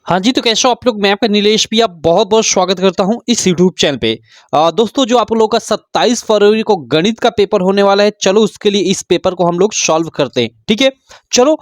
हाँ जी, तो कैसे हो आप लोग। मैं आपका नीलेश भैया बहुत-बहुत स्वागत करता हूँ इस यूट्यूब चैनल पे। दोस्तों, जो आप लोगों का 27 फरवरी को गणित का पेपर होने वाला है, चलो उसके लिए इस पेपर को हम लोग सॉल्व करते हैं, ठीक है? चलो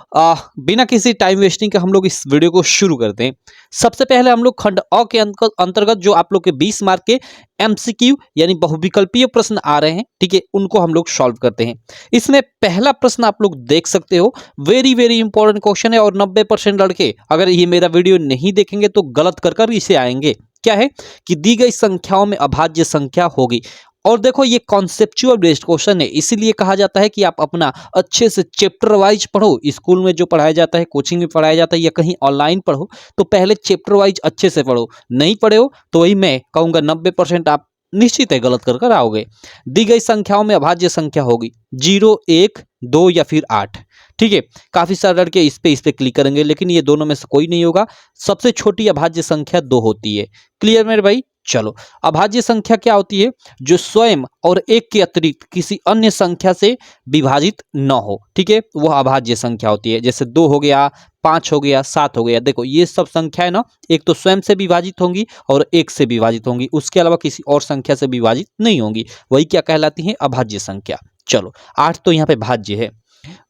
बिना किसी टाइम वेस्टिंग के हम लोग इस वीडियो को शुरू करते हैं। सबसे पहले हम लोग खंड अ के अंतर्गत जो आप लोग के 20 मार्क के एमसीक्यू यानी बहुविकल्पीय प्रश्न आ रहे हैं, ठीक है? उनको हम लोग सॉल्व करते हैं। इसमें पहला प्रश्न आप लोग देख सकते हो, वेरी वेरी इंपॉर्टेंट क्वेश्चन है और 90% लड़के अगर ये मेरा वीडियो नहीं देखेंगे तो गलत कर कर इसे आएंगे। क्या है कि दी गई संख्याओं में अभाज्य संख्या होगी। और देखो, ये कॉन्सेप्चुअल बेस्ड क्वेश्चन है, इसीलिए कहा जाता है कि आप अपना अच्छे से चैप्टर वाइज पढ़ो। स्कूल में जो पढ़ाया जाता है, कोचिंग में पढ़ाया जाता है या कहीं ऑनलाइन पढ़ो, तो पहले चैप्टर वाइज अच्छे से पढ़ो। नहीं पढ़े हो तो वही मैं कहूंगा 90% आप निश्चित है गलत कर कर आओगे। दी गई संख्याओं में अभाज्य संख्या होगी 0, 1, 2 या फिर 8। ठीक है, काफी सारे लड़के इस पे क्लिक करेंगे, लेकिन ये दोनों में से कोई नहीं होगा। सबसे छोटी अभाज्य संख्या 2 होती है। क्लियर मेरे भाई? चलो, अभाज्य संख्या क्या होती है? जो स्वयं और एक के अतिरिक्त किसी अन्य संख्या से विभाजित न हो, ठीक है, वह अभाज्य संख्या होती है। जैसे 2 हो गया, 5 हो गया, 7 हो गया। देखो, ये सब संख्याएं ना एक तो स्वयं से विभाजित होंगी और एक से विभाजित होंगी, उसके अलावा किसी और संख्या से विभाजित नहीं होंगी। वही क्या कहलाती है? अभाज्य संख्या। चलो, 8 तो यहाँ पे भाज्य है।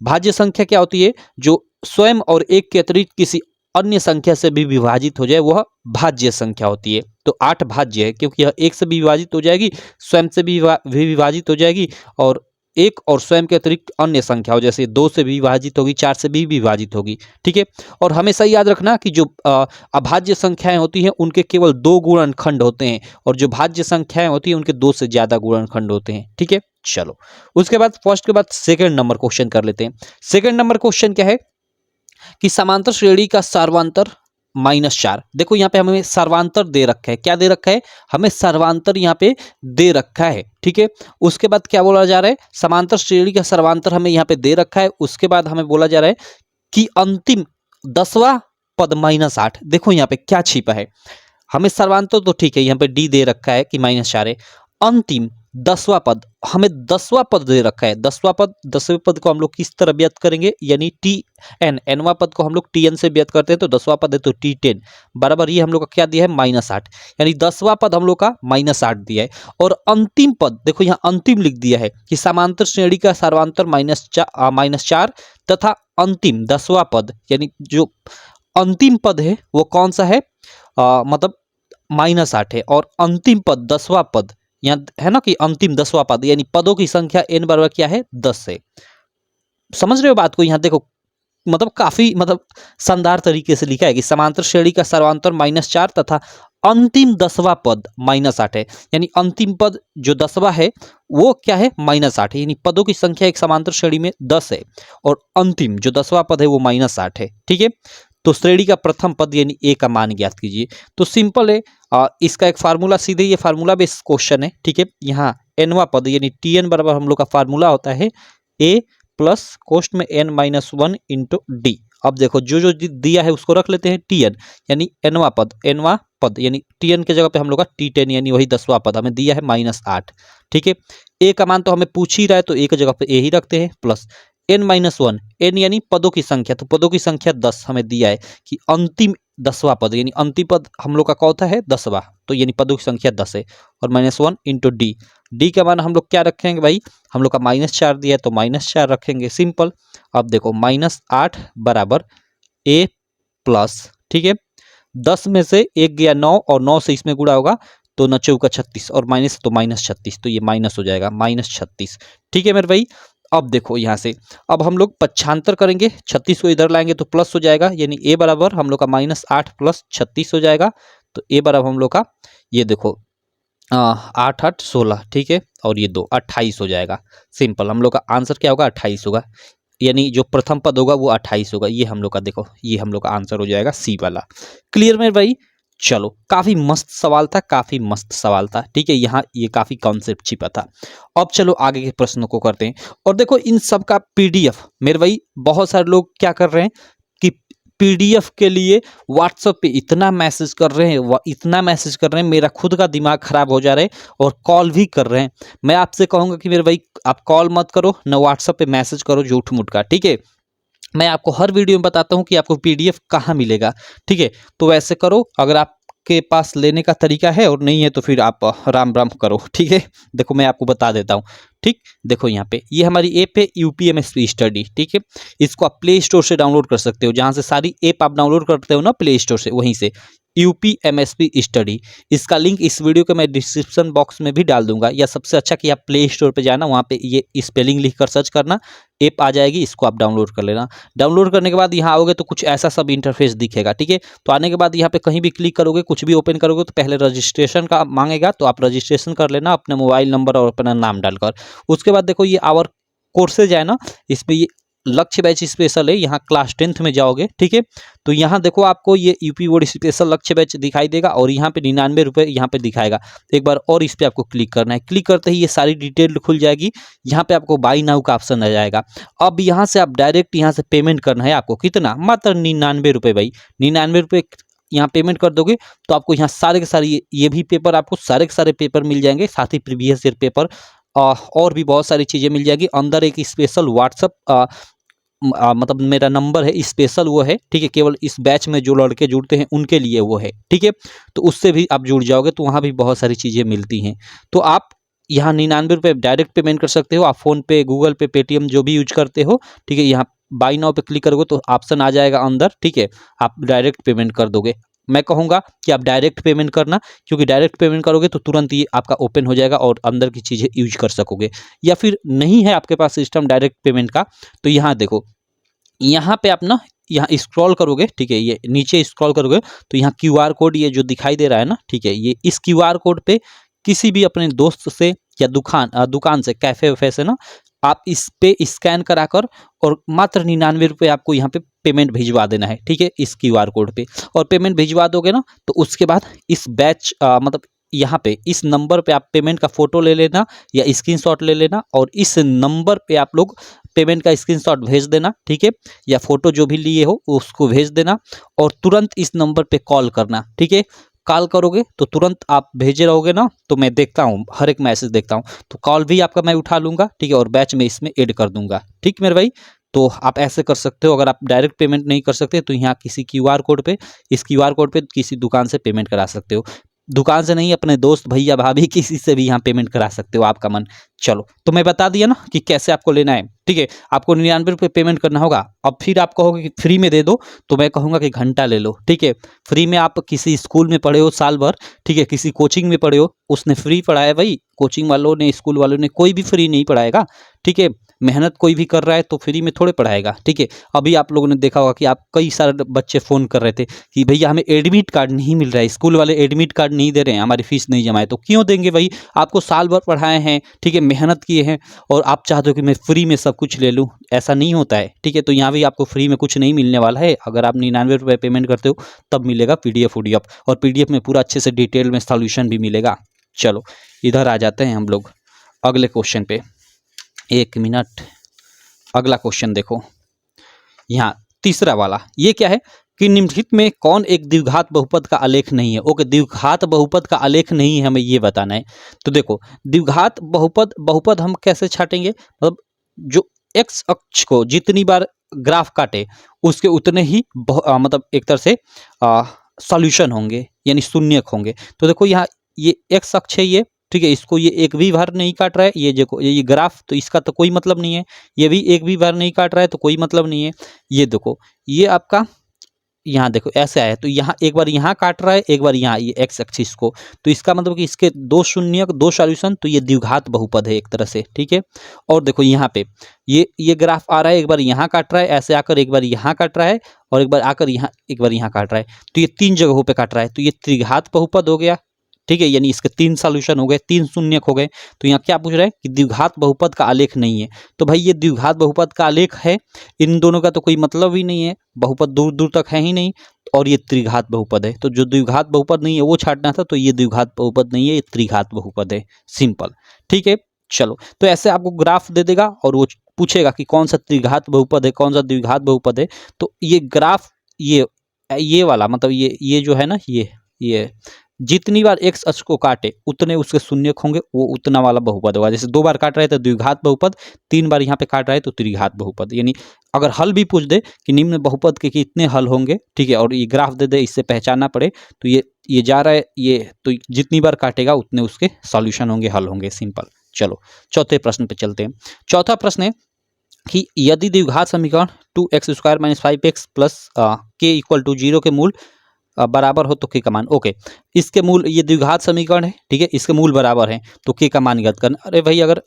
भाज्य संख्या क्या होती है? जो स्वयं और एक के अतिरिक्त किसी अन्य संख्या से भी विभाजित हो जाए, वह भाज्य संख्या होती है। तो 8 भाज्य है, क्योंकि यह एक से भी विभाजित हो जाएगी, स्वयं से भी विभाजित हो जाएगी, और एक और स्वयं के अतिरिक्त अन्य संख्या हो, जैसे 2 से भी विभाजित होगी, 4 से भी विभाजित होगी। ठीक है, और हमेशा याद रखना कि जो अभाज्य संख्याएं होती हैं उनके केवल 2 गुणनखंड होते हैं, और जो भाज्य संख्याएं होती हैं उनके 2 से ज्यादा गुणनखंड होते हैं। ठीक है, चलो उसके बाद फर्स्ट के बाद सेकंड नंबर क्वेश्चन कर लेते हैं। सेकंड नंबर क्वेश्चन क्या है कि समांतर श्रेणी का सर्वांतर -4। देखो, यहाँ पे हमें सर्वांतर दे रखा है। क्या दे रखा है? हमें सर्वांतर यहाँ पे दे रखा है। ठीक है, उसके बाद क्या बोला जा रहा है? समांतर श्रेणी का सर्वांतर हमें यहाँ पे दे रखा है। उसके बाद हमें बोला जा रहा है कि अंतिम 10वां पद -8। देखो यहाँ पे क्या छिपा है। हमें सर्वांतर तो ठीक है, यहाँ पे डी दे रखा है कि -4 है। अंतिम 10वां पद, हमें 10वां पद दे रखा है। 10वां पद, 10वें पद को हम लोग किस तरह व्यक्त करेंगे? यानी टी एन, एनवां पद को हम लोग टी एन से व्यक्त करते हैं, तो 10वां पद है तो टी 10 बराबर ये हम लोग का क्या दिया है? -8। यानी 10वां पद हम लोग का -8 दिया है। और अंतिम पद देखो, यहाँ अंतिम लिख दिया है कि समांतर श्रेणी का सर्वांतर -4 तथा अंतिम 10वां पद, यानी जो अंतिम पद है वो कौन सा है? मतलब -8 है। और अंतिम पद 10वां पद, यहाँ है ना कि अंतिम 10वां पद, यानी पदों की संख्या n बराबर क्या है? 10 है। समझ रहे हो बात को? यहाँ देखो, मतलब काफी शानदार तरीके से लिखा है कि समांतर श्रेणी का सर्वांतर -4 तथा अंतिम 10वां पद -8 है। यानी अंतिम पद जो 10वां है वो क्या है? -8 है। यानी पदों की संख्या एक समांतर श्रेणी में 10 है, और अंतिम जो 10वां पद है वो -8 है। ठीक है, तो श्रेणी का प्रथम पद यानी ए का मान ज्ञात कीजिए। तो सिंपल है, इसका एक फार्मूला, सीधे ये फार्मूला बेस्ड क्वेश्चन है। ठीक है, यहाँ एनवा पद यानी टी एन बराबर हम लोग का फार्मूला होता है ए प्लस कोष्ट में n-1 इंटू डी। अब देखो, जो जो दिया है उसको रख लेते हैं टी एन, यानी एनवा पद यानी टी एन के जगह पे हम लोग का टी 10 यानी वही 10वां पद हमें दिया है -8। ठीक है, ए का मान तो हमें पूछ ही रहा है, तो ए की जगह पे ए ही रखते हैं, प्लस n-1, n यानी पदों की संख्या, तो पदों की संख्या 10 हमें दिया है कि अंतिम 10वां पद, यानी अंतिम पद हम लोग का कौन सा है? 10वां, तो यानी पदों की संख्या 10 है। और -1 इंटू डी, डी का मान हम लोग क्या रखेंगे भाई? हम लोग का -4 दिया है तो -4 रखेंगे, सिंपल। अब देखो, -8 बराबर ए प्लस, ठीक है, 10 में से 1 गया 9, और 9 से इसमें गुणा होगा तो 9 चौका 36, और माइनस तो -36, तो ये माइनस हो जाएगा -36। ठीक है मेरे भाई, अब देखो यहाँ से, अब हम लोग पक्षांतर करेंगे, 36 को इधर लाएंगे तो प्लस हो जाएगा, यानी ए बराबर हम लोग का -8 प्लस 36 हो जाएगा। तो ए बराबर हम लोग का, ये देखो, 8 8 16, ठीक है, और ये 2 28 हो जाएगा। सिंपल, हम लोग का आंसर क्या होगा? 28 होगा, यानी जो प्रथम पद होगा वो 28 होगा। ये हम लोग का, देखो, ये हम लोग का आंसर हो जाएगा सी वाला। क्लियर मेरे भाई? चलो, काफी मस्त सवाल था, काफी मस्त सवाल था। ठीक है, यहाँ ये काफी कॉन्सेप्ट छिपा था। अब चलो आगे के प्रश्नों को करते हैं। और देखो, इन सब का पीडीएफ मेरे भाई, बहुत सारे लोग क्या कर रहे हैं कि पीडीएफ के लिए व्हाट्सएप पे इतना मैसेज कर रहे हैं, इतना मैसेज कर रहे हैं, मेरा खुद का दिमाग खराब हो जा रहा है, और कॉल भी कर रहे हैं। मैं आपसे कहूंगा कि मेरे भाई, आप कॉल मत करो, ना व्हाट्सएप पे मैसेज करो झूठ मूठ का। ठीक है, मैं आपको हर वीडियो में बताता हूँ कि आपको पीडीएफ कहाँ मिलेगा, ठीक है। तो वैसे करो, अगर आपके पास लेने का तरीका है और नहीं है तो फिर आप राम राम करो, ठीक है। देखो मैं आपको बता देता हूँ, ठीक। देखो यहाँ पे ये हमारी ऐप है यूपीएमएसपी स्टडी, ठीक है। इसको आप प्ले स्टोर से डाउनलोड कर सकते हो, जहाँ से सारी ऐप आप डाउनलोड करते हो ना प्ले स्टोर से, वहीं से यूपीएमएसपी स्टडी। इसका लिंक इस वीडियो के मैं डिस्क्रिप्शन बॉक्स में भी डाल दूंगा, या सबसे अच्छा कि आप प्ले स्टोर पे जाना, वहाँ पे ये स्पेलिंग लिख कर सर्च करना, ऐप आ जाएगी, इसको आप डाउनलोड कर लेना। डाउनलोड करने के बाद यहाँ आओगे तो कुछ ऐसा सब इंटरफेस दिखेगा, ठीक है। तो आने के बाद यहाँ पे कहीं भी क्लिक करोगे, कुछ भी ओपन करोगे तो पहले रजिस्ट्रेशन का मांगेगा, तो आप रजिस्ट्रेशन कर लेना अपने मोबाइल नंबर और अपना नाम डालकर। उसके बाद देखो ये आवर कोर्सेज है ना, इसमें ये लक्ष्य बैच स्पेशल है, यहाँ क्लास 10th में जाओगे, ठीक है। तो यहाँ देखो आपको ये यूपी बोर्ड स्पेशल लक्ष्य बैच दिखाई देगा, और यहाँ पे 99 रुपये यहाँ पे दिखाएगा। एक बार और इस पे आपको क्लिक करना है, क्लिक करते ही ये सारी डिटेल खुल जाएगी। यहाँ पे आपको बाई नाउ का ऑप्शन आ जाएगा। अब यहाँ से आप डायरेक्ट यहाँ से पेमेंट करना है आपको, कितना, मात्र 99 रुपये भाई, 99 रुपये यहाँ पेमेंट कर दोगे तो आपको यहाँ सारे के सारे ये भी पेपर, आपको सारे के सारे पेपर मिल जाएंगे, साथ ही प्रीवियस ईयर पेपर और भी बहुत सारी चीज़ें मिल जाएगी। अंदर एक स्पेशल व्हाट्सअप मतलब मेरा नंबर है स्पेशल, वो है, ठीक है। केवल इस बैच में जो लड़के जुड़ते हैं उनके लिए वो है, ठीक है। तो उससे भी आप जुड़ जाओगे तो वहाँ भी बहुत सारी चीज़ें मिलती हैं। तो आप यहाँ 99 रुपये डायरेक्ट पेमेंट कर सकते हो, आप फ़ोन पे, गूगल पे, पेटीएम जो भी यूज करते हो, ठीक है। यहाँ बाई नाउ पे क्लिक करोगे तो ऑप्शन आ जाएगा अंदर, ठीक है। आप डायरेक्ट पेमेंट कर दोगे। मैं कहूँगा कि आप डायरेक्ट पेमेंट करना, क्योंकि डायरेक्ट पेमेंट करोगे तो तुरंत ये आपका ओपन हो जाएगा और अंदर की चीज़ें यूज कर सकोगे। या फिर नहीं है आपके पास सिस्टम डायरेक्ट पेमेंट का, तो यहाँ देखो, यहाँ पे आप ना यहाँ स्क्रॉल करोगे, ठीक है, ये नीचे स्क्रॉल करोगे तो यहाँ क्यूआर कोड ये जो दिखाई दे रहा है ना, ठीक है, ये इस क्यूआर कोड पे किसी भी अपने दोस्त से या दुकान से, कैफे वैफे से ना, आप इस पे स्कैन कराकर और मात्र 99 रुपये आपको यहाँ पे पेमेंट भिजवा देना है, ठीक है, इस क्यूआर कोड पे। और पेमेंट भिजवा दोगे ना तो उसके बाद इस बैच मतलब यहाँ पे इस नंबर पे आप पेमेंट का फोटो ले लेना या स्क्रीनशॉट ले लेना, और इस नंबर पे आप लोग पेमेंट का स्क्रीनशॉट भेज देना, ठीक है, या फोटो जो भी लिए हो उसको भेज देना, और तुरंत इस नंबर पे कॉल करना, ठीक है। कॉल करोगे तो तुरंत आप भेजे रहोगे ना, तो मैं देखता हूँ, हर एक मैसेज देखता हूँ, तो कॉल भी आपका मैं उठा लूँगा, ठीक है, और बैच में इसमें ऐड कर दूंगा, ठीक मेरे भाई। तो आप ऐसे कर सकते हो। अगर आप डायरेक्ट पेमेंट नहीं कर सकते तो यहाँ किसी क्यूआर कोड पे, इस क्यूआर कोड पे किसी दुकान से पेमेंट करा सकते हो। दुकान से नहीं, अपने दोस्त, भैया, भाभी, किसी से भी यहाँ पेमेंट करा सकते हो, आपका मन। चलो, तो मैं बता दिया ना कि कैसे आपको लेना है, ठीक है। आपको 99 रुपये पेमेंट करना होगा। अब फिर आप कहोगे कि फ्री में दे दो, तो मैं कहूँगा कि घंटा ले लो, ठीक है। फ्री में आप किसी स्कूल में पढ़े हो साल भर, ठीक है, किसी कोचिंग में पढ़े हो, उसने फ्री पढ़ाया भाई, कोचिंग वालों ने, स्कूल वालों ने, कोई भी फ्री नहीं पढ़ाएगा, ठीक है। मेहनत कोई भी कर रहा है तो फ्री में थोड़े पढ़ाएगा, ठीक है। अभी आप लोगों ने देखा होगा कि आप कई सारे बच्चे फ़ोन कर रहे थे कि भैया हमें एडमिट कार्ड नहीं मिल रहा है, स्कूल वाले एडमिट कार्ड नहीं दे रहे हैं, हमारी फीस नहीं जमा है। तो क्यों देंगे भाई, आपको साल भर पढ़ाए हैं, ठीक है, मेहनत किए हैं, और आप चाहते हो कि मैं फ्री में सब कुछ ले लूँ, ऐसा नहीं होता है, ठीक है। तो यहाँ भी आपको फ्री में कुछ नहीं मिलने वाला है। अगर आप 99 रुपये पेमेंट करते हो तब मिलेगा पीडीएफ उडीएफ, और पीडीएफ में पूरा अच्छे से डिटेल में सॉल्यूशन भी मिलेगा। चलो इधर आ जाते हैं हम लोग अगले क्वेश्चन पे। एक मिनट, अगला क्वेश्चन देखो, यहाँ तीसरा वाला, ये क्या है कि निम्नलिखित में कौन एक द्विघात बहुपद का आलेख नहीं है। ओके, द्विघात बहुपद का आलेख नहीं है, हमें ये बताना है। तो देखो, द्विघात बहुपद हम कैसे छाटेंगे, मतलब जो एक्स अक्ष को जितनी बार ग्राफ काटे उसके उतने ही मतलब एक तरह से सॉल्यूशन होंगे, यानी शून्यक होंगे। तो देखो यहाँ ये एक्स अक्ष है ये, ठीक है, इसको ये एक भी बार नहीं काट रहा है, ये देखो ये ग्राफ, तो इसका तो कोई मतलब नहीं है। ये भी एक भी बार नहीं काट रहा है तो कोई मतलब नहीं है। ये देखो, ये आपका यहाँ देखो ऐसे आया, तो यहाँ एक बार यहाँ काट रहा है, एक बार यहाँ, ये एक्स एक्सिस को, तो इसका मतलब कि इसके दो शून्यक, दो सॉल्यूशन, तो ये द्विघात बहुपद है एक तरह से, ठीक है। और देखो यहाँ पे ये ग्राफ आ रहा है, एक बार यहाँ काट रहा है, ऐसे आकर एक बार यहाँ काट रहा है, और एक बार आकर यहाँ, एक बार यहाँ काट रहा है, तो ये 3 जगहों पे काट रहा है, तो ये त्रिघात बहुपद हो गया, ठीक है, यानी इसके 3 सॉल्यूशन हो गए, 3 शून्यक हो गए। तो यहाँ क्या पूछ रहा है कि द्विघात बहुपद का आलेख नहीं है। तो भाई ये द्विघात बहुपद का आलेख है, इन दोनों का तो कोई मतलब ही नहीं है, बहुपद दूर दूर तक है ही नहीं, और ये त्रिघात बहुपद है। तो जो द्विघात बहुपद नहीं है वो छाटना था, तो ये द्विघात बहुपद नहीं है, ये त्रिघात बहुपद है, सिंपल, ठीक है। चलो, तो ऐसे आपको ग्राफ दे देगा और वो पूछेगा कि कौन सा त्रिघात बहुपद है, कौन सा द्विघात बहुपद है। तो ये ग्राफ, ये वाला, मतलब ये जो है ना, ये जितनी बार एक्स अक्ष को काटे उतने उसके शून्यक होंगे, वो उतना वाला बहुपद होगा। जैसे 2 बार काट रहे हैं तो द्विघात बहुपद, 3 बार यहाँ पे काट रहा है तो त्रिघात बहुपद। यानी अगर हल भी पूछ दे कि निम्न बहुपद के कितने हल होंगे, ठीक है, और ये ग्राफ दे दे, इससे पहचानना पड़े तो ये जा रहा है ये, तो जितनी बार काटेगा उतने उसके सॉल्यूशन होंगे, हल होंगे। सिंपल। चलो चौथे प्रश्न पे चलते हैं। चौथा प्रश्न है कि यदि द्विघात समीकरण 2x² - 5x plus k equal to 0 के मूल बराबर हो तो k का मान। ओके, इसके मूल, ये द्विघात समीकरण है, ठीक है, इसके मूल बराबर हैं तो k का मान ज्ञात करना। अरे भाई, अगर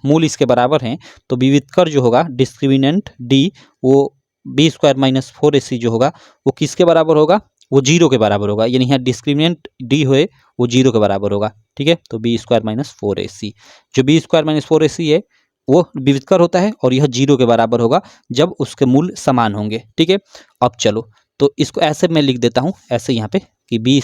मूल इसके बराबर हैं तो विविधकर जो होगा डिस्क्रिमिनेंट d, वो b² - 4ac जो होगा वो किसके बराबर होगा, वो 0 के बराबर होगा। यानी यहाँ डिस्क्रिमिनेंट d हुए वो 0 के बराबर होगा, ठीक है। तो b² - 4ac, जो b² - 4ac है वो विविधकर होता है और यह 0 के बराबर होगा जब उसके मूल समान होंगे, ठीक है। अब चलो, तो इसको ऐसे मैं लिख देता हूँ, ऐसे यहाँ पे कि b² -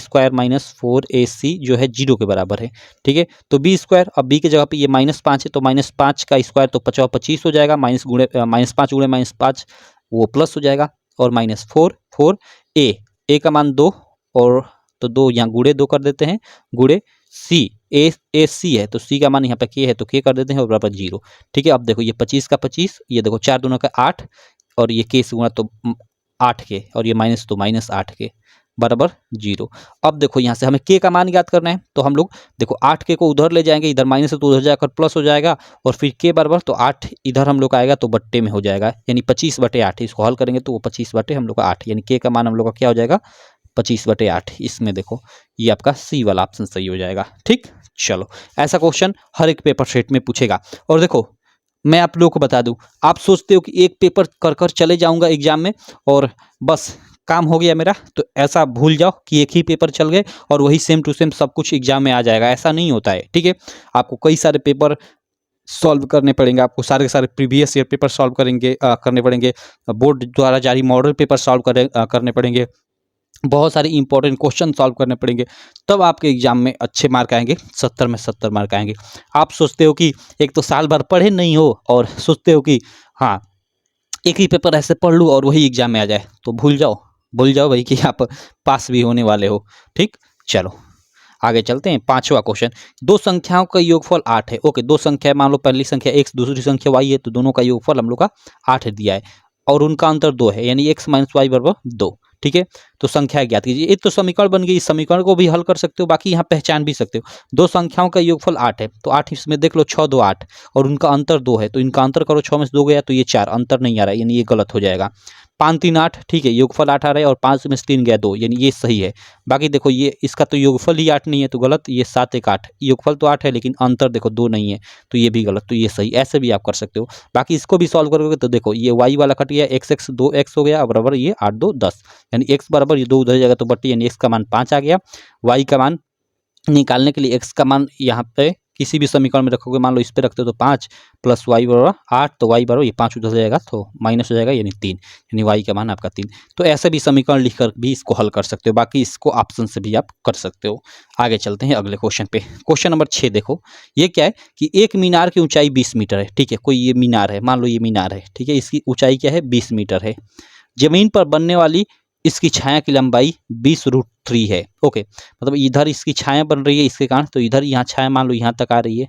4ac जो है 0 के बराबर है, ठीक है। तो b², अब b की जगह पे ये -5 है तो -5 का स्क्वायर तो 50 25 हो जाएगा, -5 गुणे -5 वो प्लस हो जाएगा, और -4 a का मान 2, और तो 2 यहाँ गुणे 2 कर देते हैं, गुणे c, a c है तो c का मान यहाँ पे k है तो k कर देते हैं और बराबर 0, ठीक है। अब देखो ये 25 का 25, ये देखो 4 दूना का 8, और ये k से गुणा तो 8k, और ये माइनस तो -8k बराबर 0। अब देखो यहाँ से हमें k का मान ज्ञात करना है तो हम लोग देखो 8k को उधर ले जाएंगे, इधर माइनस है तो उधर जाकर प्लस हो जाएगा, और फिर k बराबर तो 8 इधर हम लोग का आएगा तो बट्टे में हो जाएगा, यानी 25/8। इसको हल करेंगे तो वो 25 बटे हम लोग का 8, यानी k का मान हम लोग का क्या हो जाएगा, 25/8। इसमें देखो ये आपका सी वाला ऑप्शन सही हो जाएगा, ठीक। चलो, ऐसा क्वेश्चन हर एक पेपर सेट में पूछेगा। और देखो मैं आप लोगों को बता दूं, आप सोचते हो कि एक पेपर कर कर चले जाऊंगा एग्जाम में और बस काम हो गया मेरा, तो ऐसा भूल जाओ कि एक ही पेपर चल गए और वही सेम टू सेम सब कुछ एग्जाम में आ जाएगा, ऐसा नहीं होता है, ठीक है। आपको कई सारे पेपर सॉल्व करने पड़ेंगे, आपको सारे के सारे प्रीवियस ईयर पेपर सॉल्व करने पड़ेंगे, बोर्ड द्वारा जारी मॉडल पेपर सॉल्व करने पड़ेंगे, बहुत सारे इंपॉर्टेंट क्वेश्चन सॉल्व करने पड़ेंगे, तब आपके एग्जाम में अच्छे मार्क आएंगे, 70 में 70 मार्क आएंगे। आप सोचते हो कि एक तो साल भर पढ़े नहीं हो और सोचते हो कि हाँ एक ही पेपर ऐसे पढ़ लूँ और वही एग्जाम में आ जाए, तो भूल जाओ भाई कि आप पास भी होने वाले हो, ठीक। चलो आगे चलते हैं। पांचवा क्वेश्चन, दो संख्याओं का योगफल 8 है। ओके, दो संख्या, मान लो पहली संख्या x दूसरी संख्या y है, तो दोनों का योगफल हम लोग का 8 दिया है और उनका अंतर 2 है, यानी x - y बराबर 2, ठीक है। तो संख्या ज्ञात कीजिए। एक तो समीकरण बन गई, इस समीकरण को भी हल कर सकते हो, बाकी यहाँ पहचान भी सकते हो। दो संख्याओं का योगफल 8 है तो 8 इसमें देख लो, 6 2 8, और उनका अंतर 2 है तो इनका अंतर करो, 6 में से 2 गया तो ये 4, अंतर नहीं आ रहा है, यानी ये गलत हो जाएगा। 5 3 8, ठीक है, योगफल 8 आ रहा है और 5 में से 3 गया 2, यानी ये सही है। बाकी देखो ये इसका तो योगफल ही 8 नहीं है तो गलत, ये 7 1 8, योगफल तो 8 है लेकिन अंतर देखो 2 नहीं है तो ये भी गलत, तो ये सही। ऐसे भी आप कर सकते हो। बाकी इसको भी सॉल्व करोगे तो देखो ये y वाला कट गया, x 2x हो गया बराबर ये 8 2 10, यानी x बराबर ये 2 उधर जाएगा तो बट्टी, यानी x का मान 5 आ गया। y का मान निकालने के लिए x का मान यहाँ पे किसी भी समीकरण में रखोगे, मान लो इस पे रखते हो तो 5 प्लस y बराबर 8, तो y बराबर ये 5 उधर जाएगा तो माइनस हो जाएगा, यानी 3, यानी y का मान आपका 3। तो ऐसे भी समीकरण लिखकर भी इसको हल कर सकते हो, बाकी इसको ऑप्शन से भी आप कर सकते हो। आगे चलते हैं अगले क्वेश्चन पे। क्वेश्चन नंबर 6 देखो, ये क्या है कि एक मीनार की ऊंचाई 20 मीटर है, ठीक है। कोई ये मीनार है, मान लो ये मीनार है, ठीक है, इसकी ऊंचाई क्या है, 20 मीटर है। जमीन पर बनने वाली इसकी छाया की लंबाई 20√3 है। ओके, मतलब इधर इसकी छाया बन रही है इसके कारण, तो इधर यहाँ छाया मान लो यहाँ तक आ रही है,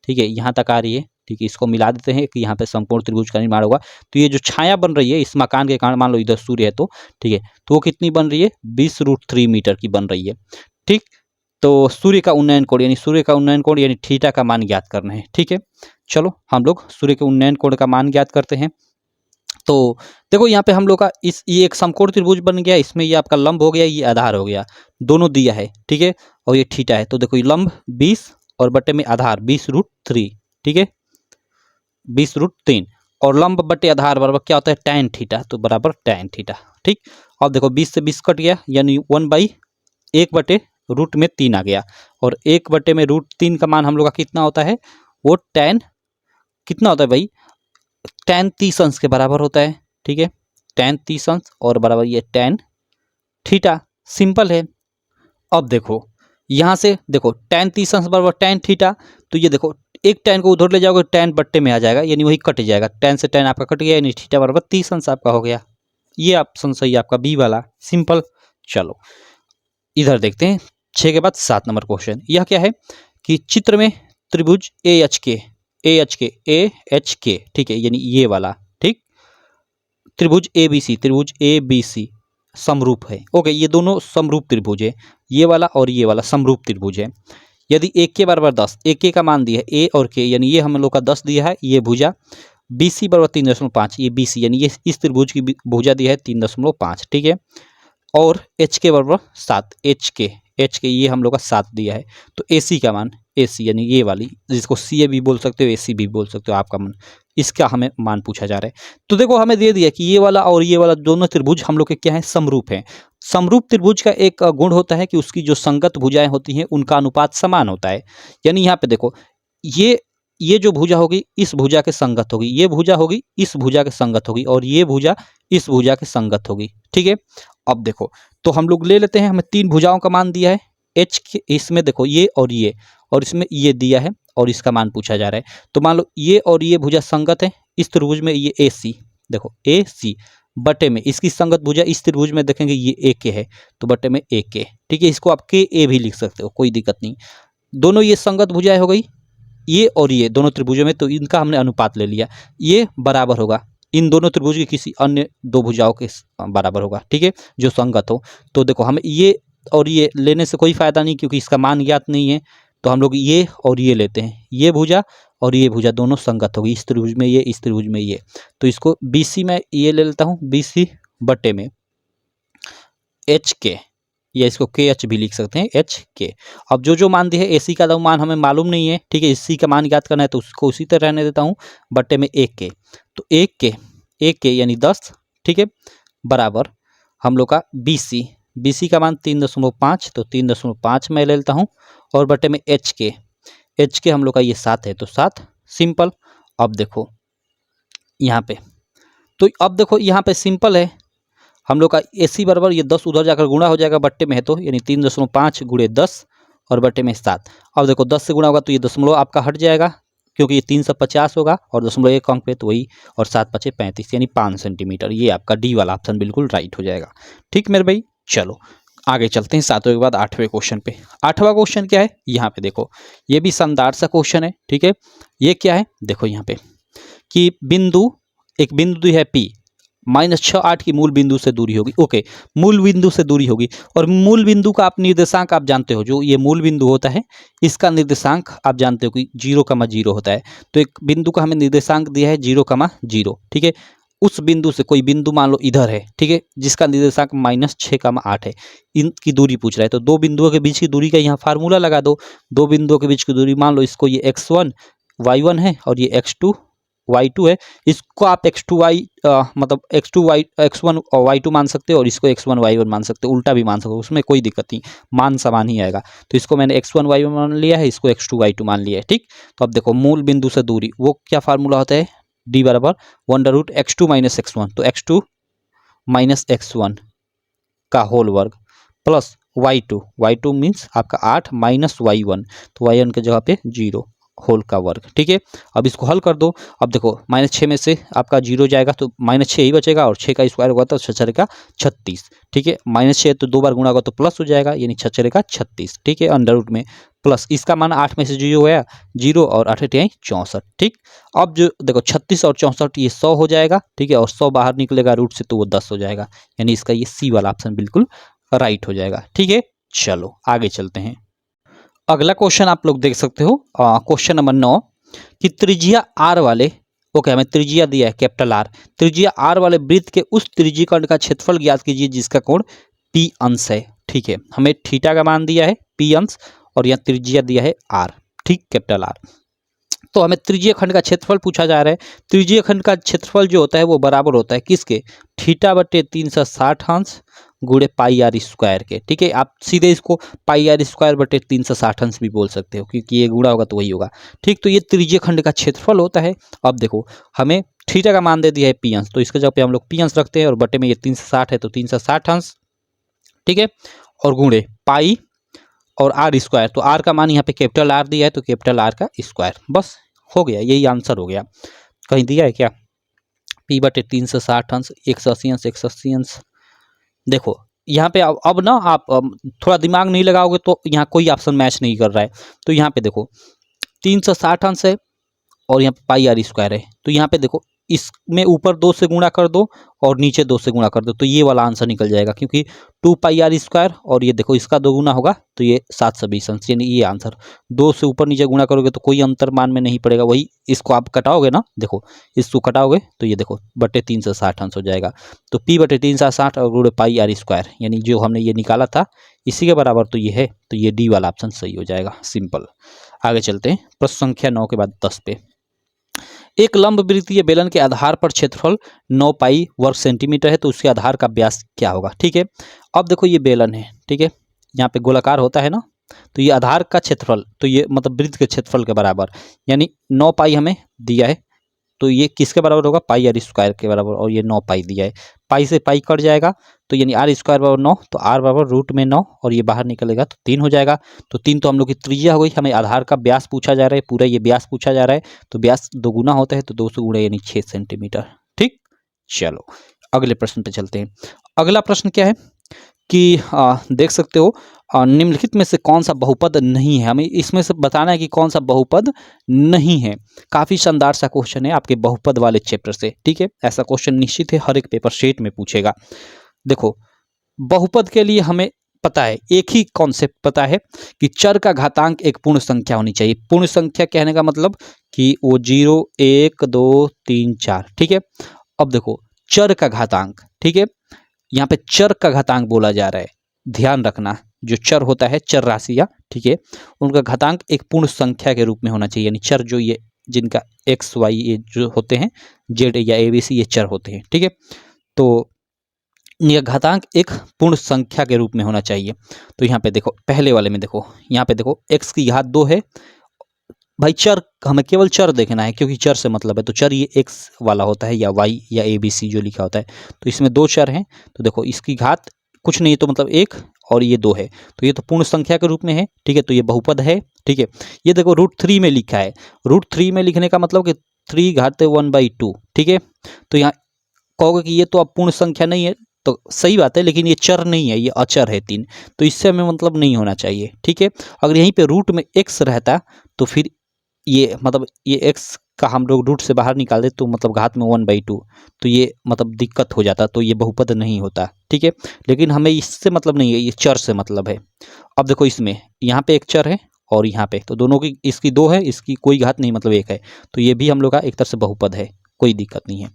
ठीक है, यहाँ तक आ रही है, ठीक है। इसको मिला देते हैं कि यहाँ पे संपूर्ण त्रिभुज का निर्माण होगा। तो ये जो छाया बन रही है इस मकान के कारण, मान लो इधर सूर्य है तो, ठीक है, तो वो कितनी बन रही है, 20√3 मीटर की बन रही है, ठीक। तो सूर्य का उन्नयन कोण, यानी सूर्य का उन्नयन कोण यानी थीटा का मान ज्ञात करना है, ठीक है। चलो हम लोग सूर्य के उन्नयन कोण का मान ज्ञात करते हैं। तो देखो यहाँ पे हम लोग का ये एक समकोण त्रिभुज बन गया, इसमें ये आपका लंब हो गया, ये आधार हो गया, दोनों दिया है, ठीक है, और ये थीटा है। तो देखो ये लंब 20 और बटे में आधार 20√3, ठीक है, 20√3, और लंब बटे आधार बराबर क्या होता है, tan थीटा, तो बराबर tan थीटा, ठीक। अब देखो 20 से 20 कट गया, यानी 1/1/√3 आ गया, और 1/√3 का मान हम लोग का कितना होता है, वो tan कितना होता है भाई, tan 30 अंश के बराबर होता है, ठीक है, tan 30 अंश और बराबर ये tan थीटा, सिंपल है। अब देखो यहाँ से देखो tan 30 अंश बराबर tan थीटा, तो ये देखो एक tan को उधर ले जाओगे tan बट्टे में आ जाएगा, यानी वही कट जाएगा, tan से tan आपका कट गया, यानी थीटा बराबर 30 अंश आपका हो गया। ये ऑप्शन सही आपका बी वाला, सिंपल। चलो इधर देखते हैं 6 के बाद 7 नंबर क्वेश्चन, यह क्या है कि चित्र में त्रिभुज ए एच के, ठीक है, यानी ये वाला, ठीक, त्रिभुज ए बी सी समरूप है। ओके, ये दोनों समरूप त्रिभुज है, ये वाला और ये वाला समरूप त्रिभुज है। यदि एक के बराबर 10, एक के का मान दिया है ए और के, यानी ये हम लोग का 10 दिया है, ये भुजा बी सी बराबर 3.5, ये बी सी यानी ये इस त्रिभुज की भुजा दिया है 3.5, ठीक है। और एच के बराबर 7, एच के ये हम लोग का 7 दिया है। तो ए सी का मान, ए सी यानी ये वाली, जिसको सी ए भी बोल सकते हो, ए सी भी बोल सकते हो, आपका मान, इसका हमें मान पूछा जा रहा है। तो देखो हमें दे दिया कि ये वाला और ये वाला दोनों त्रिभुज हम लोग के क्या है, समरूप हैं। समरूप त्रिभुज का एक गुण होता है कि उसकी जो संगत भुजाएं होती हैं उनका अनुपात समान होता है। यानी यहाँ पे देखो, ये जो भुजा होगी इस भुजा के संगत होगी, ये भुजा होगी इस भुजा के संगत होगी, और ये भुजा इस भुजा के संगत होगी, ठीक है। अब देखो, तो हम लोग ले लेते हैं, हमें 3 भुजाओं का मान दिया है एच के, इसमें देखो ये और इसमें ये दिया है, और इसका मान पूछा जा रहा है। तो मान लो ये और ये भुजा संगत है, इस त्रिभुज में ये ए सी, देखो ए सी बटे में इसकी संगत भुजा इस त्रिभुज में देखेंगे ये ए के है, तो बटे में ए के, ठीक है। इसको आप के ए भी लिख सकते हो, कोई दिक्कत नहीं। दोनों ये संगत भुजाएं हो गई, ये और ये दोनों त्रिभुजों में, तो इनका हमने अनुपात ले लिया, ये बराबर होगा इन दोनों त्रिभुज की किसी अन्य 2 भुजाओं के बराबर होगा, ठीक है, जो संगत हो। तो देखो हमें ये और ये लेने से कोई फायदा नहीं, क्योंकि इसका मान ज्ञात नहीं है, तो हम लोग ये और ये लेते हैं, ये भुजा और ये भुजा दोनों संगत होगी, इस त्रिभुज में ये, इस त्रिभुज में ये। तो इसको बी सी में ये ले लेता हूँ, बी सी बटे में एच के, या इसको के एच भी लिख सकते हैं, एच के। अब जो मान दिया है ए सी का तो मान हमें मालूम नहीं है, ठीक है, इस सी का मान ज्ञात करना है, तो उसको उसी तरह रहने देता हूँ, बटे में एक के यानी 10, ठीक है, बराबर हम लोग का बी सी का मान 3.5, तो 3.5 मैं ले लेता हूँ, और बटे में एच के हम लोग का ये 7 है, तो 7 सिंपल। अब देखो यहाँ पे, तो अब देखो यहाँ पे सिंपल है, हम लोग का ए सी बराबर ये 10 उधर जाकर गुणा हो जाएगा बट्टे में है, तो यानी 3.5 गुणे 10 और बट्टे में 7। अब देखो 10 से गुणा होगा तो ये दशमलव आपका हट जाएगा, क्योंकि ये 350 होगा, और दशमलव 1 अंक पे तो वही, और 7 × 5 = 35 यानी 5 सेंटीमीटर। ये आपका डी वाला ऑप्शन बिल्कुल राइट हो जाएगा, ठीक मेरे भाई। चलो आगे चलते हैं 7वें के बाद 8वें क्वेश्चन पे। 8वां क्वेश्चन क्या है, यहाँ पे देखो, ये भी शानदार सा क्वेश्चन है, ठीक है। ये क्या है, देखो यहाँ पे कि एक बिंदु है P, -6 8 की मूल बिंदु से दूरी होगी। ओके, मूल बिंदु से दूरी होगी, और मूल बिंदु का आप निर्देशांक आप जानते हो, जो ये मूल बिंदु होता है इसका निर्देशांक आप जानते हो कि 0,0 होता है। तो एक बिंदु का हमें निर्देशांक दिया है 0,0, ठीक है। उस बिंदु से कोई बिंदु मान लो इधर है, ठीक है, जिसका निर्देशांक -6,8 है, इनकी दूरी पूछ रहा है। तो 2 बिंदुओं के बीच की दूरी का यहाँ फार्मूला लगा दो। 2 बिंदुओं के बीच की दूरी मान लो इसको ये x1 y1 है, और ये x2 y2 है। इसको आप x2y मतलब x1 और y2 मान सकते हो, और इसको x1 y1 मान सकते हो, उल्टा भी मान सकते हो, उसमें कोई दिक्कत नहीं, मान समान ही आएगा। तो इसको मैंने x1 y1 मान लिया है, इसको x2 y2 मान लिया है, ठीक। तो अब देखो मूल बिंदु से दूरी, वो क्या फार्मूला होता है, d बराबर √x2 - x1, तो x2 - x1 का होल वर्ग प्लस y2 मीन्स आपका 8 माइनस y1, तो y1 के जगह पे 0 होल का वर्ग, ठीक है। अब इसको हल कर दो। अब देखो -6 में से आपका 0 जाएगा तो -6 ही बचेगा, और 6 का स्क्वायर होगा तो 6 का 36, ठीक है। -6 तो 2 बार गुणा होगा तो प्लस हो जाएगा, यानी 6 का 36, ठीक है, अंडर रूट में प्लस, इसका मान 8 में से 0 गया, 0 और 8 × 64, ठीक। अब जो देखो 36 और 64 ये 100 हो जाएगा, ठीक है, और 100 बाहर निकलेगा रूट से तो वो 10 हो जाएगा, यानी इसका ये सी वाला ऑप्शन बिल्कुल राइट हो जाएगा, ठीक है। चलो आगे चलते हैं। अगला क्वेश्चन आप लोग देख सकते हो, क्वेश्चन नंबर 9 कि त्रिज्या आर वाले, ओके, हमें त्रिज्या दिया है कैपिटल आर, त्रिज्या आर वाले वृत्त के उस त्रिज्यीखंड का क्षेत्रफल ज्ञात कीजिए जिसका कोण P अंश है, ठीक है। हमें थीटा का मान दिया है P अंश, और यहाँ त्रिज्या दिया है आर, ठीक, कैपिटल आर। तो हमें त्रिज्यीय खंड का क्षेत्रफल पूछा जा रहा है। त्रिज्यीय खंड का क्षेत्रफल जो होता है वो बराबर होता है किसके, θ/360 अंश गुणे πr² के, ठीक है। आप सीधे इसको πr² 360 अंश भी बोल सकते हो, क्योंकि ये गुणा होगा तो वही होगा, ठीक। तो ये त्रिज्यीय खंड का क्षेत्रफल होता है। अब देखो हमें थीटा का मान दे दिया है P अंश, तो इसके जगह पे हम लोग P अंश रखते हैं, और बटे में ये 360 है तो 360 अंश, ठीक है, और गुणे पाई और r², तो r का मान यहाँ पे कैपिटल R दिया है, तो कैपिटल R का स्क्वायर, बस हो गया, यही आंसर हो गया। कहीं दिया है क्या, P/360 अंश 180 अंश 180 अंश, देखो यहाँ पे अब ना आप थोड़ा दिमाग नहीं लगाओगे तो यहाँ कोई ऑप्शन मैच नहीं कर रहा है। तो यहाँ पे देखो 360 अंश है और यहाँ पे पाई आर स्क्वायर है। तो यहाँ पे देखो इसमें ऊपर 2 से गुणा कर दो और नीचे 2 से गुणा कर दो, तो ये वाला आंसर निकल जाएगा, क्योंकि 2 पाई आर स्क्वायर और ये देखो इसका 2 गुना होगा तो ये 720 अंश, यानी ये आंसर। 2 से ऊपर नीचे गुणा करोगे तो कोई अंतर मान में नहीं पड़ेगा, वही इसको आप कटाओगे ना, देखो इसको कटाओगे तो ये देखो बटे 360 अंश हो जाएगा। तो P बटे 360 और गुणे पाई आर स्क्वायर, यानी जो हमने ये निकाला था इसी के बराबर तो ये है, तो ये डी वाला ऑप्शन सही हो जाएगा। सिंपल। आगे चलते हैं प्रश्न संख्या 9 के बाद 10 पे। एक लंब वृत्तीय बेलन के आधार पर क्षेत्रफल 9 पाई वर्ग सेंटीमीटर है, तो उसके आधार का व्यास क्या होगा। ठीक है, अब देखो ये बेलन है, ठीक है, यहाँ पे गोलाकार होता है ना, तो ये आधार का क्षेत्रफल, तो ये मतलब वृत्त के क्षेत्रफल के बराबर, यानी 9 पाई हमें दिया है, तो ये किसके बराबर होगा, पाई आर स्क्वायर के बराबर, और ये 9 पाई दिया है, पाई से पाई कट जाएगा तो यानी आर स्क्वायर बराबर 9, तो आर बराबर रूट में 9 और ये बाहर निकलेगा तो 3 हो जाएगा। तो 3 तो हम लोग की त्रिज्या हो गई, हमें आधार का व्यास पूछा जा रहा है, पूरा ये व्यास पूछा जा रहा है, तो व्यास दोगुना होता है तो 200 गुणा यानी 6 सेंटीमीटर। ठीक, चलो अगले प्रश्न पे चलते हैं। अगला प्रश्न क्या है कि देख सकते हो निम्नलिखित में से कौन सा बहुपद नहीं है, हमें इसमें से बताना है कि कौन सा बहुपद नहीं है। काफी शानदार सा क्वेश्चन है आपके बहुपद वाले चैप्टर से। ठीक है, ऐसा क्वेश्चन निश्चित है हर एक पेपर सेट में पूछेगा। देखो बहुपद के लिए हमें पता है, एक ही कॉन्सेप्ट पता है कि चर का घातांक एक पूर्ण संख्या होनी चाहिए। पूर्ण संख्या कहने का मतलब कि वो 0 1 2 3 4। ठीक है, अब देखो चर का घातांक, ठीक है, यहाँ पे चर का घातांक बोला जा रहा है, ध्यान रखना, जो चर होता है चर राशियां, ठीक है, उनका घातांक एक पूर्ण संख्या के रूप में होना चाहिए, यानी चर जो ये जिनका एक्स वाई ये जो होते हैं, जेड या एबीसी, ये चर होते हैं। ठीक है, तो यह घातांक एक पूर्ण संख्या के रूप में होना चाहिए। तो यहाँ पे देखो पहले वाले में देखो, यहाँ पे देखो x की घात 2 है, भाई चर हमें केवल चर देखना है क्योंकि चर से मतलब है, तो चर ये x वाला होता है या y या ABC जो लिखा होता है, तो इसमें 2 चर हैं, तो देखो इसकी घात कुछ नहीं है तो मतलब 1 और ये 2 है, तो ये तो पूर्ण संख्या के रूप में है। ठीक है, तो ये बहुपद है। ठीक है, ये देखो √3 में लिखा है, √3 में लिखने का मतलब कि 3 घाते 1/2। ठीक है, तो यहाँ कहोगे कि ये तो अब पूर्ण संख्या नहीं है, तो सही बात है, लेकिन ये चर नहीं है, ये अचर है 3, तो इससे हमें मतलब नहीं होना चाहिए। ठीक है, अगर यहीं पे रूट में x रहता तो फिर ये मतलब ये x का हम लोग रूट से बाहर निकाल दे तो मतलब घात में 1/2, तो ये मतलब दिक्कत हो जाता, तो ये बहुपद नहीं होता। ठीक है, लेकिन हमें इससे मतलब नहीं है, ये चर से मतलब है। अब देखो इसमें यहाँ पे एक चर है और यहाँ पे, तो दोनों की, इसकी 2 है, इसकी कोई घात नहीं मतलब 1 है, तो ये भी हम लोग का एक तरह से बहुपद है, कोई दिक्कत नहीं है।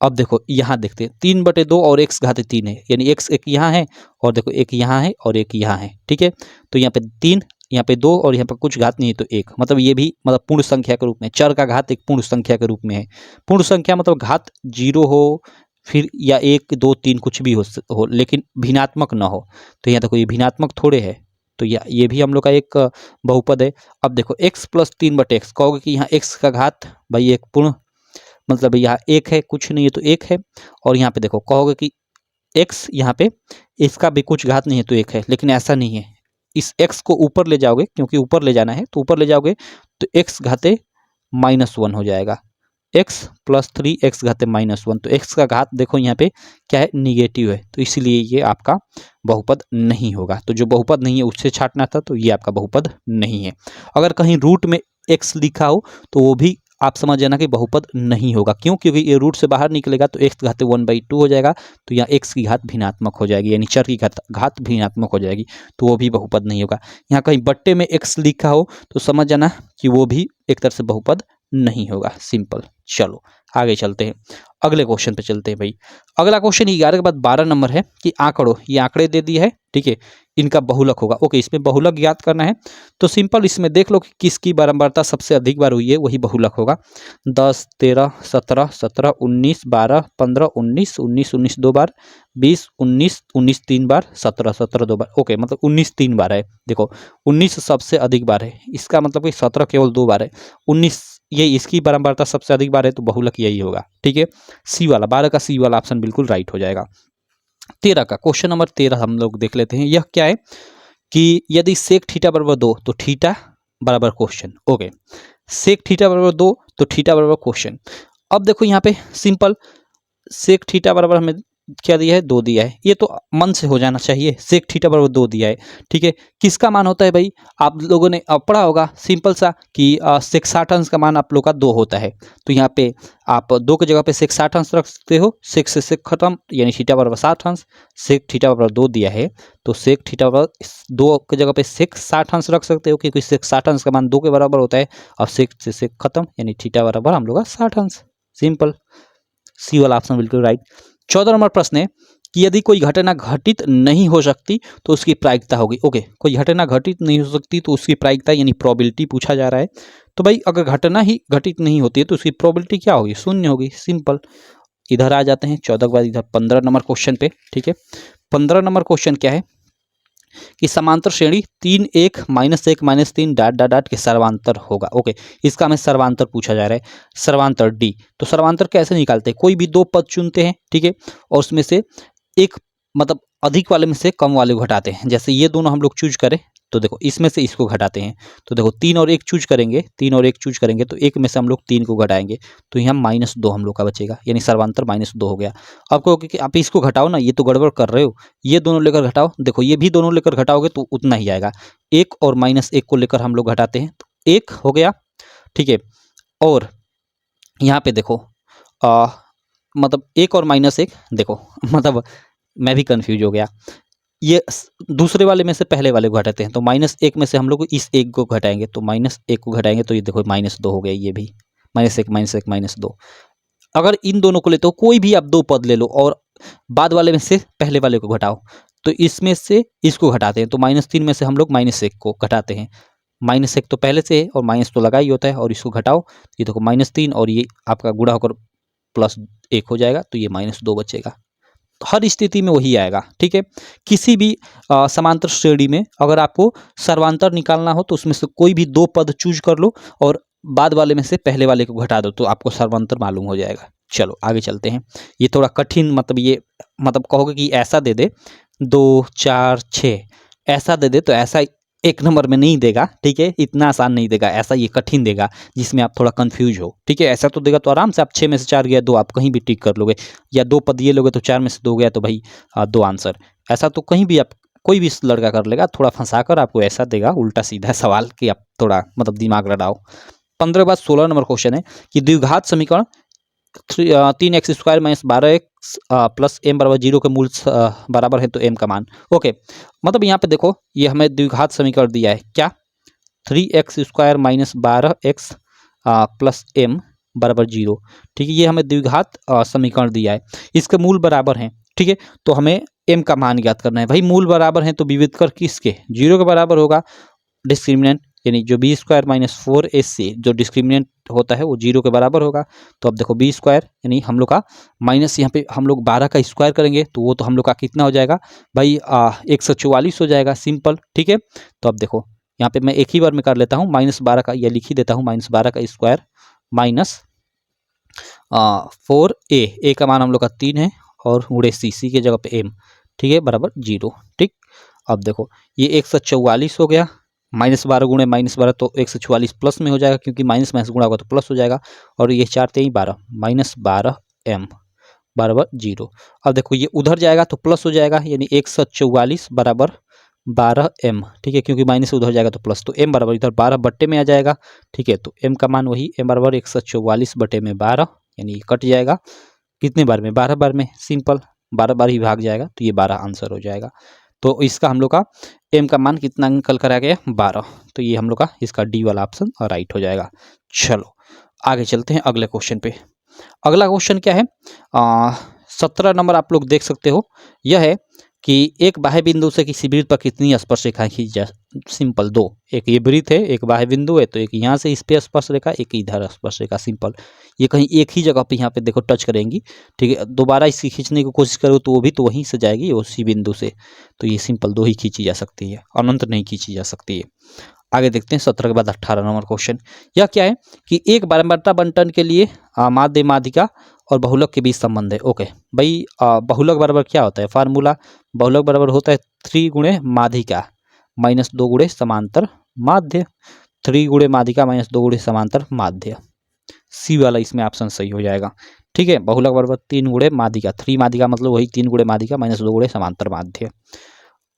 अब देखो यहाँ देखते हैं 3/2 और x घाते 3 है, यानी x एक यहाँ है और देखो एक यहाँ है और एक यहाँ है। ठीक है, तो यहाँ पे 3, यहाँ पे 2 और यहाँ पे कुछ घात नहीं है तो 1, मतलब ये भी मतलब पूर्ण संख्या के रूप में, चर का घात एक पूर्ण संख्या के रूप में है। पूर्ण संख्या मतलब घात 0 हो फिर या 1 2 3 कुछ भी हो लेकिन भिन्नात्मक ना हो, तो यहाँ देखो ये भिन्नात्मक थोड़े है, तो ये भी हम लोग का एक बहुपद है। अब देखो x + 3/x, कहोगे कि यहाँ x का घात भाई एक पूर्ण मतलब यहाँ 1 है, कुछ नहीं है तो 1 है, और यहाँ पे देखो कहोगे कि x यहाँ पे इसका भी कुछ घात नहीं है तो 1 है, लेकिन ऐसा नहीं है, इस x को ऊपर ले जाओगे, क्योंकि ऊपर ले जाना है तो ऊपर ले जाओगे तो x घाते -1 हो जाएगा, x + 3x घाते -1, तो x का घात देखो यहाँ पे क्या है, निगेटिव है, तो इसीलिए ये आपका बहुपद नहीं होगा। तो जो बहुपद नहीं है उससे छांटना था, तो ये आपका बहुपद नहीं है। अगर कहीं रूट में x लिखा हो तो वो भी आप समझ जाना कि बहुपद नहीं होगा, क्यों, क्योंकि ये रूट से बाहर निकलेगा तो x घाते 1/2 हो जाएगा, तो यहाँ x की घात भिन्नात्मक हो जाएगी, यानी चर की घात भिन्नात्मक हो जाएगी, तो वो भी बहुपद नहीं होगा। यहाँ कहीं बट्टे में x लिखा हो तो समझ जाना कि वो भी एक तरह से बहुपद नहीं होगा। सिंपल। चलो आगे चलते हैं, अगले क्वेश्चन पे चलते हैं भाई। अगला क्वेश्चन 11 के बाद 12 नंबर है कि आंकड़ो, ये आंकड़े दे दिए है, ठीक है, इनका बहुलक होगा। ओके, इसमें बहुलक ज्ञात करना है, तो सिंपल इसमें देख लो कि किसकी बारंबारता सबसे अधिक बार हुई है, वही बहुलक होगा। 10 13 17 17 19 12 15 19 19 19 2 बार, 20 19 19 3 बार, 17 17 2 बार। ओके, मतलब 19 3 बार है। देखो 19 सबसे अधिक बार है, इसका मतलब कि 17 केवल 2 बार है, 19 ये इसकी बारंबारता सबसे अधिक बार है, तो बहुलक यही होगा। ठीक है, सी वाला 12 का सी वाला ऑप्शन बिल्कुल राइट हो जाएगा। 13 का क्वेश्चन नंबर 13 हम लोग देख लेते हैं। यह क्या है कि यदि सेक थीटा बराबर 2 तो थीटा बराबर क्वेश्चन। ओके, सेक थीटा बराबर 2 तो थीटा बराबर क्वेश्चन। अब देखो यहाँ पे सिंपल सेक थीटा बराबर हमें क्या दिया है, 2 दिया है, ये तो मन से हो जाना चाहिए। सेक थीटा बराबर 2 दिया है, ठीक है। किसका मान होता है भाई, आप लोगों ने पढ़ा होगा सिंपल सा कि सेक 60 अंश का मान आप लोग का 2 होता है। तो यहाँ पे आप 2 की जगह पे सेक 60 अंश रख सकते हो, सेक से सेक खत्म, यानी थीटा बराबर 60 अंश, सेक थीटा बराबर 2 दिया है, तो सेक थीटा बराबर 2 की जगह पे सेक 60 अंश रख सकते हो, क्योंकि सेक 60 अंश का मान 2 के बराबर होता है। और सेक से सेक खत्म, यानी थीटा बराबर हम लोग का 60 अंश। सिंपल, सी वाला ऑप्शन बिल्कुल राइट। 14 नंबर प्रश्न है कि यदि कोई घटना घटित नहीं हो सकती तो उसकी प्रायिकता होगी। ओके, कोई घटना घटित नहीं हो सकती तो उसकी प्रायिकता यानी प्रोबेबिलिटी पूछा जा रहा है। तो भाई अगर घटना ही घटित नहीं होती है तो उसकी प्रोबेबिलिटी क्या होगी, 0 होगी। सिंपल, इधर आ जाते हैं 14 के बाद इधर 15 नंबर क्वेश्चन पे, ठीक है। 15 नंबर क्वेश्चन क्या है कि समांतर श्रेणी 3 1 -1 -3 डॉट डॉट डॉट के सर्वांतर होगा। ओके, इसका हमें सर्वांतर पूछा जा रहा है, सर्वांतर डी। तो सर्वांतर कैसे निकालते हैं, कोई भी 2 पद चुनते हैं, ठीक है, और उसमें से एक मतलब अधिक वाले में से कम वाले को घटाते हैं। जैसे ये दोनों हम लोग चूज करें तो देखो इसमें से इसको घटाते हैं, तो देखो 3 और 1 चूज करेंगे, 3 और 1 चूज करेंगे तो एक में से हम लोग 3 को घटाएंगे, तो यहाँ -2 हम लोग का बचेगा, यानी सर्वांतर -2 हो गया। अब कहोगे कि आप इसको घटाओ ना, ये तो गड़बड़ कर रहे हो, ये दोनों लेकर घटाओ। देखो ये भी दोनों लेकर घटाओगे तो उतना ही आएगा। 1 और -1 को लेकर हम लोग घटाते हैं तो 1 हो गया, ठीक है। और यहाँ पे देखो मतलब 1 और -1 देखो मतलब मैं भी कंफ्यूज हो गया। ये दूसरे वाले में से पहले वाले को घटाते हैं, तो -1 में से हम लोग इस 1 को घटाएंगे, तो -1 को घटाएंगे तो ये देखो -2 हो गया, ये भी -1 -1 -2। अगर इन दोनों को लेते हो, कोई भी आप 2 पद ले लो और बाद वाले में से पहले वाले को घटाओ, तो इसमें से इसको घटाते हैं, तो -3 में से हम लोग -1 को घटाते हैं। -1 तो पहले से है और माइनस तो लगा ही होता है, और इसको घटाओ, ये देखो -3 और ये आपका गुणा होकर +1 हो जाएगा, तो ये -2 बचेगा। हर स्थिति में वही आएगा, ठीक है। किसी भी समांतर श्रेणी में अगर आपको सर्वांतर निकालना हो तो उसमें से कोई भी 2 पद चूज कर लो और बाद वाले में से पहले वाले को घटा दो, तो आपको सर्वांतर मालूम हो जाएगा। चलो आगे चलते हैं। ये थोड़ा कठिन, मतलब ये मतलब कहोगे कि ऐसा दे दे 2 4 6, ऐसा दे दे तो ऐसा 1 नंबर में नहीं देगा, ठीक है, इतना आसान नहीं देगा, ऐसा ये कठिन देगा जिसमें आप थोड़ा कंफ्यूज हो, ठीक है। ऐसा तो देगा तो आराम से आप 6 में से 4 गया 2 आप कहीं भी टिक कर लोगे, या 2 पद ये लोगे तो 4 में से 2 गया तो भाई 2 आंसर। ऐसा तो कहीं भी आप कोई भी लड़का कर लेगा, थोड़ा फंसाकर आपको ऐसा देगा उल्टा सीधा सवाल कि आप थोड़ा मतलब दिमाग लड़ाओ। 15 के बाद 16 नंबर क्वेश्चन है कि द्विघात समीकरण 3x² - 12x प्लस m बराबर 0 के मूल बराबर है तो m का मान। ओके, मतलब यहाँ पे देखो ये हमें द्विघात समीकरण दिया है क्या, 3x² - 12x प्लस m बराबर 0, ठीक है। ये हमें द्विघात समीकरण दिया है, इसके मूल बराबर हैं, ठीक है। तो हमें m का मान ज्ञात करना है। भाई मूल बराबर हैं तो विविधकर किसके, 0 के बराबर होगा। डिस्क्रिमिनेंट यानी जो b² - 4ac जो डिस्क्रिमिनेंट होता है वो 0 के बराबर होगा। तो अब देखो b² यानी हम लोग का माइनस, यहाँ पे हम लोग 12 का स्क्वायर करेंगे तो वो तो हम लोग का कितना हो जाएगा भाई 144 हो जाएगा। सिंपल, ठीक है। तो अब देखो यहाँ पे मैं एक ही बार में कर लेता हूँ, -12 का यह लिख ही देता हूँ, -12 का स्क्वायर माइनस 4a, a का मान हम लोग का 3 है और गुणे सी के जगह पे m, ठीक है, बराबर 0, ठीक। अब देखो ये 144 हो गया, -12 गुणे -12 तो 144 प्लस में हो जाएगा, क्योंकि माइनस माइनस गुणा होगा तो प्लस हो जाएगा, और ये 4 3 12 -12m बराबर 0। अब देखो ये उधर जाएगा तो प्लस हो जाएगा, यानी 144 बराबर 12m, ठीक है, क्योंकि माइनस उधर जाएगा तो प्लस, तो m बराबर इधर 12 बट्टे में आ जाएगा, ठीक है। तो m का मान वही m बराबर 144 बटे में 12, यानी कट जाएगा कितने बार में, 12 बार में। सिंपल, 12 बार ही भाग जाएगा तो ये 12 आंसर हो जाएगा। तो इसका हम लोग का m का मान कितना निकल कर आ गया, 12। तो ये हम लोग का इसका डी वाला ऑप्शन राइट हो जाएगा। चलो आगे चलते हैं अगले क्वेश्चन पे। अगला क्वेश्चन क्या है, 17 नंबर आप लोग देख सकते हो। यह है कि एक बाह्य बिंदु से किसी वृत्त पर कितनी स्पर्शरेखाएं खींची जा। सिंपल, 2, एक ये वृत्त है, एक बाह्य बिंदु है, तो एक यहाँ से इस पे स्पर्शरेखा, एक इधर स्पर्शरेखा। सिंपल, ये कहीं एक ही जगह पे यहाँ पे देखो टच करेंगी, ठीक है। दोबारा इसकी खींचने की कोशिश करो तो वो भी तो वहीं से जाएगी उसी बिंदु से, तो ये सिंपल 2 ही खींची जा सकती है, अनंत नहीं खींची जा सकती है। आगे देखते हैं 17 के बाद 18 नंबर क्वेश्चन। यह क्या है कि एक बारंबारता बंटन के लिए माध्य माध्यिका और बहुलक के बीच संबंध है। ओके भाई, बहुलक बराबर क्या होता है, फार्मूला बहुलक बराबर होता है 3 गुणे माध्यिका माइनस 2 गुणे समांतर माध्य, 3 गुणे माध्यिका माइनस 2 गुणे समांतर माध्य। सी वाला इसमें ऑप्शन सही हो जाएगा, ठीक है। बहुलक बराबर 3 गुणे माध्यिका, 3 माध्यिका मतलब वही 3 गुणे माध्यिका माइनस 2 गुणे समांतर माध्य।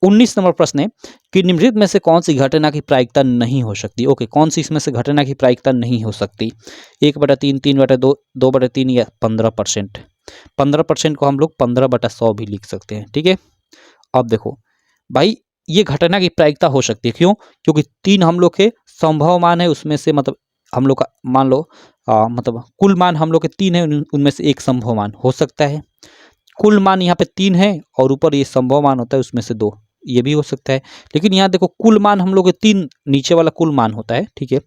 19 नंबर प्रश्न है कि निम्नलिखित में से कौन सी घटना की प्रायिकता नहीं हो सकती। ओके, कौन सी इसमें से घटना की प्रायिकता नहीं हो सकती। 1/3, 3/2, 2/3 या 15%। 15% को हम लोग 15/100 भी लिख सकते हैं। ठीक है, अब देखो भाई, ये घटना की प्रायिकता हो सकती है। क्यों? क्योंकि 3 हम लोग के संभव मान है, उसमें से मतलब हम लोग का मान लो मतलब कुल मान हम लोग के 3 है, उनमें से एक संभव मान हो सकता है। कुल मान यहाँ पे 3 है और ऊपर ये संभव मान होता है, उसमें से 2, ये भी हो सकता है। लेकिन यहाँ देखो कुल मान हम लोग के 3, नीचे वाला कुल मान होता है। ठीक है,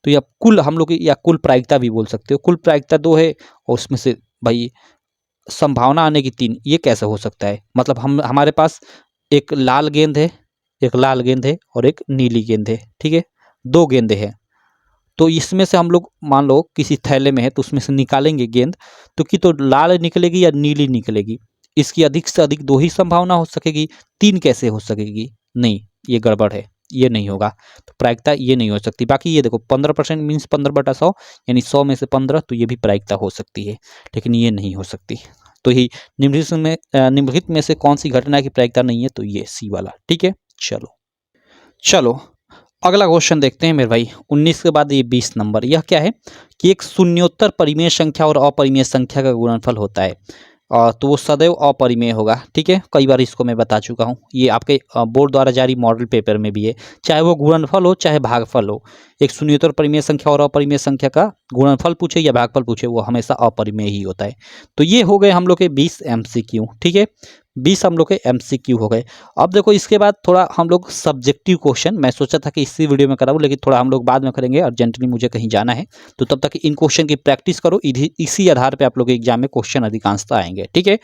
तो यह कुल हम लोग या कुल प्रायिकता भी बोल सकते हो। कुल प्रायिकता 2 है और उसमें से भाई संभावना आने की 3, ये कैसे हो सकता है? मतलब हमारे पास एक लाल गेंद है, एक लाल गेंद है और एक नीली गेंद है। ठीक है, 2 गेंदे हैं। तो इसमें से हम लोग मान लो किसी थैले में है तो उसमें से निकालेंगे गेंद, तो कि तो लाल निकलेगी या नीली निकलेगी? इसकी अधिक से अधिक 2 ही संभावना हो सकेगी, 3 कैसे हो सकेगी? नहीं, ये गड़बड़ है, ये नहीं होगा। तो प्रायिकता ये नहीं हो सकती। बाकी ये देखो 15% मीन्स 15/100 यानी 100 में से 15, तो ये भी प्रायिकता हो सकती है, लेकिन ये नहीं हो सकती। तो ही निम्नलिखित में से कौन सी घटना की प्रायिकता नहीं है? तो ये सी वाला। ठीक है, चलो चलो अगला क्वेश्चन देखते हैं मेरे भाई। 19 के बाद ये 20 नंबर, यह क्या है कि एक शून्योत्तर परिमेय संख्या और अपरिमेय संख्या का गुणनफल होता है, तो वो सदैव अपरिमेय होगा। ठीक है, कई बार इसको मैं बता चुका हूँ, ये आपके बोर्ड द्वारा जारी मॉडल पेपर में भी है, चाहे वो गुणनफल हो चाहे भागफल हो। एक शून्योत्तर परिमेय संख्या और अपरिमेय संख्या का गुणनफल पूछे या भागफल पूछे, वो हमेशा अपरिमेय ही होता है। तो ये हो गए हम लोग के 20 MCQ। ठीक है, 20 हम लोग के MCQ हो गए। अब देखो इसके बाद थोड़ा हम लोग सब्जेक्टिव क्वेश्चन, मैं सोचा था कि इसी वीडियो में कराऊं, लेकिन थोड़ा हम लोग बाद में करेंगे, अर्जेंटली मुझे कहीं जाना है। तो तब तक इन क्वेश्चन की प्रैक्टिस करो, इसी आधार पे आप लोग के एग्जाम में क्वेश्चन अधिकांशतः आएंगे। ठीक है,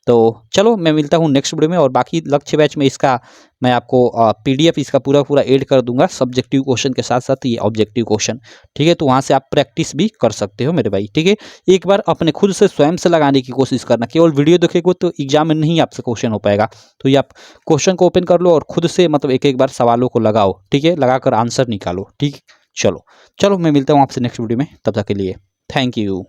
तो चलो मैं मिलता हूँ नेक्स्ट वीडियो में, और बाकी लक्ष्य बैच में इसका मैं आपको PDF इसका पूरा ऐड कर दूंगा, सब्जेक्टिव क्वेश्चन के साथ साथ ये ऑब्जेक्टिव क्वेश्चन। ठीक है, तो वहाँ से आप प्रैक्टिस भी कर सकते हो मेरे भाई। ठीक है, एक बार अपने खुद से स्वयं से लगाने की कोशिश करना, केवल वीडियो देखेंगे तो एग्जाम में नहीं आपसे क्वेश्चन हो पाएगा। तो ये आप क्वेश्चन को ओपन कर लो और खुद से मतलब एक बार सवालों को लगाओ। ठीक है, लगाकर आंसर निकालो। ठीक, चलो चलो मैं मिलता हूँ आपसे नेक्स्ट वीडियो में, तब तक के लिए थैंक यू।